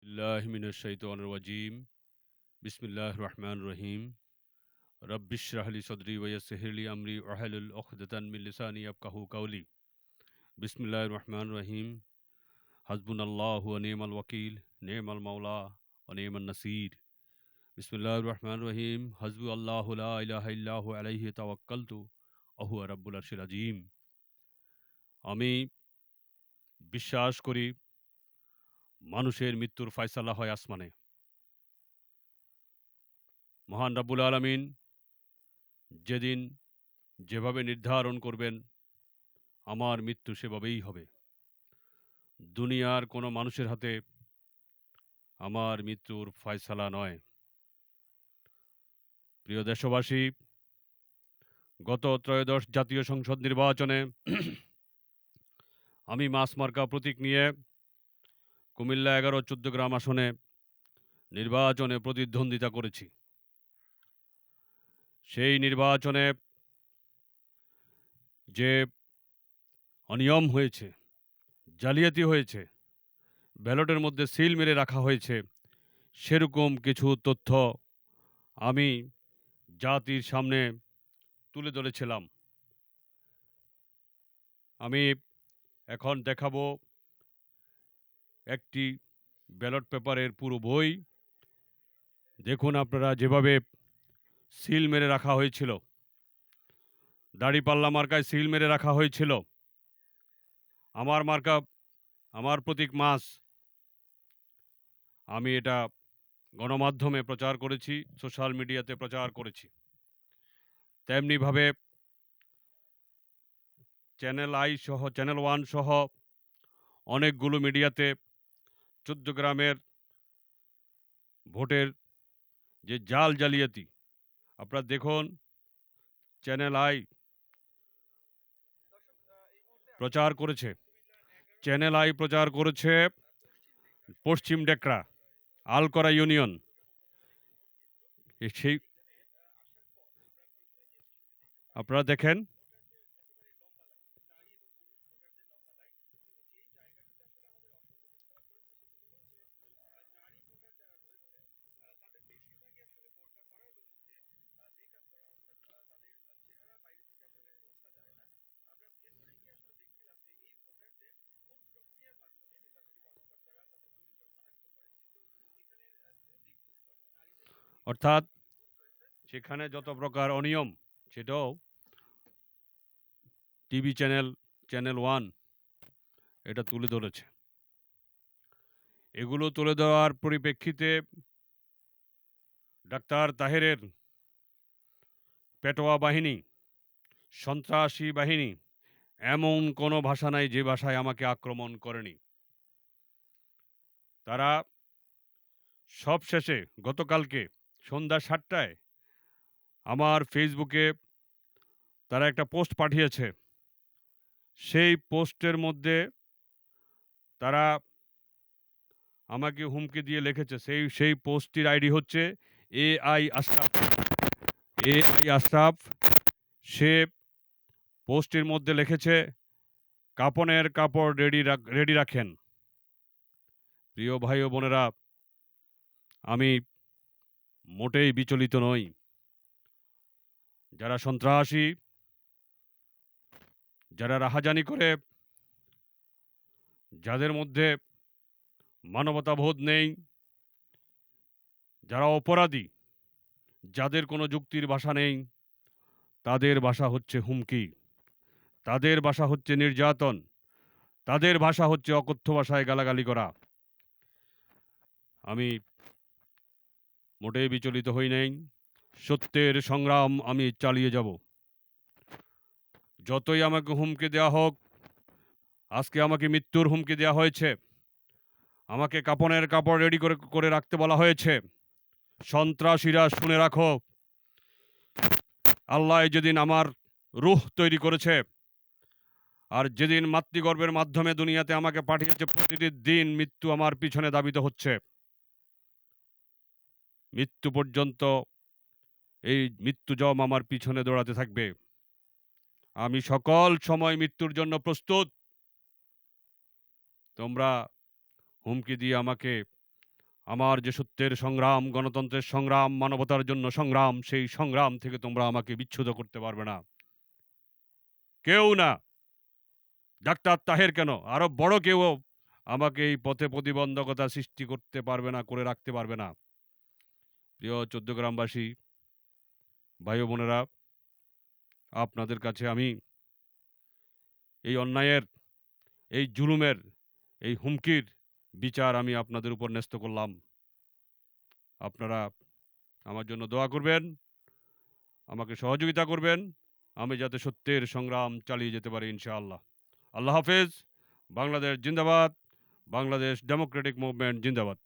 बिल्लाहि मिनश्शैतानिर्रजीम बिस्मिल्लाहिर रहमानिर रहीम रब्बिश्रह ली सदरी व यस्सिर ली अमरी वहलुल उक़दतन मिन लिसानी यफ़क़हू क़ौली बिस्मिल्लाहिर रहमानिर रहीम हस्बुनल्लाहु व निअमल वकील निअमल मौला व निअमन नसीर बिस्मिल्लाहिर रहमानिर रहीम हस्बी अल्लाहु ला इलाहा इल्ला हु अलैहि तवक्कलतु व हुवा रब्बुल अर्शिल अज़ीम। আমি বিশ্বাস করি মানুষের মৃত্যুর ফয়সালা হয় আসমানে। মহান রব্বুল আলামিন যেদিন যেভাবে নির্ধারণ করবেন আমার মৃত্যু সেভাবেই হবে। দুনিয়ার কোনো মানুষের হাতে আমার মৃত্যুর ফয়সালা নয়। প্রিয় দেশবাসী, গত ত্রয়োদশ জাতীয় সংসদ নির্বাচনে আমি মাস মার্কা প্রতীক নিয়ে কুমিল্লা ১১-১৪ আসনে নির্বাচনে প্রতিদ্বন্দ্বিতা করেছি। সেই নির্বাচনে যে অনিয়ম হয়েছে, জালিয়াতি হয়েছে, ব্যালটের মধ্যে সিল মেরে রাখা হয়েছে, সেরকম কিছু তথ্য আমি জাতির সামনে তুলে ধরেছিলাম। আমি এখন দেখাবো একটি ব্যালট পেপারের পুরো বই। দেখুন আপনারা যেভাবে সিল মেরে রাখা হয়েছিল, দাঁড়িপাল্লা মার্কায় সিল মেরে রাখা হয়েছিল। আমার মার্কা, আমার প্রতীক মাস। আমি এটা গণমাধ্যমে প্রচার করেছি, সোশ্যাল মিডিয়াতে প্রচার করেছি। তেমনিভাবে চ্যানেল আই সহ, চ্যানেল ওয়ান সহ অনেকগুলো মিডিয়াতে ১৪ গ্রামের ভোটের যে জাল জালিয়াতি, আপনারা দেখুন চ্যানেল আই প্রচার করেছে। চ্যানেল আই প্রচার করেছে পশ্চিম ডেকরা, আলকরা ইউনিয়ন। সেই আপনারা দেখেন, অর্থাৎ সেখানে যত প্রকার অনিয়ম সেটাও টিভি চ্যানেল, চ্যানেল ওয়ান এটা তুলে ধরেছে। এগুলো তুলে দেওয়ার পরিপ্রেক্ষিতে ডাক্তার তাহেরের পেটোয়া বাহিনী, সন্ত্রাসী বাহিনী, এমন কোনো ভাষা নাই যে ভাষায় আমাকে আক্রমণ করেনি। তারা সবশেষে গতকালকে সন্ধ্যা ৭টায় আমার ফেসবুকে তারা একটা পোস্ট পাঠিয়েছে। সেই পোস্টের মধ্যে তারা আমাকে হুমকি দিয়ে লিখেছে, সেই পোস্টটির আইডি হচ্ছে এআই আশরাফ। এআই আশরাফ সে পোস্টের মধ্যে লিখেছে, কাপনের কাপড় রেডি রাখেন। প্রিয় ভাই ও বোনেরা, আমি মোটেই বিচলিত নই। যারা সন্ত্রাসী, যারা রাহাজানি করে, যাদের মধ্যে মানবতাবোধ নেই, যারা অপরাধী, যাদের কোনো যুক্তির ভাষা নেই, তাদের ভাষা হচ্ছে হুমকি, তাদের ভাষা হচ্ছে নির্যাতন, তাদের ভাষা হচ্ছে অকথ্য ভাষায় গালাগালি করা। আমি মোটেই বিচলিত হই নাই। সত্যের সংগ্রাম আমি চালিয়ে যাব। যতই আমাকে হুমকি দেওয়া হোক, আজকে আমাকে মৃত্যুর হুমকি দেওয়া হয়েছে, আমাকে কাপনের কাপড় রেডি করে রাখতে বলা হয়েছে। সন্ত্রাসীরা শুনে রাখো, আল্লাহ যেদিন আমার রূহ তৈরি করেছে, আর যেদিন মাতৃগর্ভের মাধ্যমে দুনিয়াতে আমাকে পাঠিয়েছে, প্রতিটি দিন মৃত্যু আমার পিছনে ধাবিত হচ্ছে। মৃত্যু পর্যন্ত এই মৃত্যুজম আমার পিছনে দৌড়াতে থাকবে। আমি সকল সময় মৃত্যুর জন্য প্রস্তুত। তোমরা হুমকি দিয়ে আমাকে আমার যে সত্যের সংগ্রাম, গণতন্ত্রের সংগ্রাম, মানবতার জন্য সংগ্রাম, সেই সংগ্রাম থেকে তোমরা আমাকে বিচ্যুত করতে পারবে না। কেউ না। ডাক্তার তাহের কেন, আরো বড় কেউও আমাকে এই পথে প্রতিবন্ধকতা সৃষ্টি করতে পারবে না, করে রাখতে পারবে না। প্রিয় চৌদ্দগ্রামবাসী, ভাই ও বোনেরা, আপনাদের কাছে আমি এই অন্যায়ের, এই জুলুমের, এই হুমকির বিচার আমি আপনাদের উপর ন্যস্ত করলাম। আপনারা আমার জন্য দোয়া করবেন, আমাকে সহযোগিতা করবেন, আমি যাতে সত্যের সংগ্রাম চালিয়ে যেতে পারি ইনশাআল্লাহ। আল্লাহ হাফেজ। বাংলাদেশ জিন্দাবাদ। বাংলাদেশ ডেমোক্রেটিক মুভমেন্ট জিন্দাবাদ।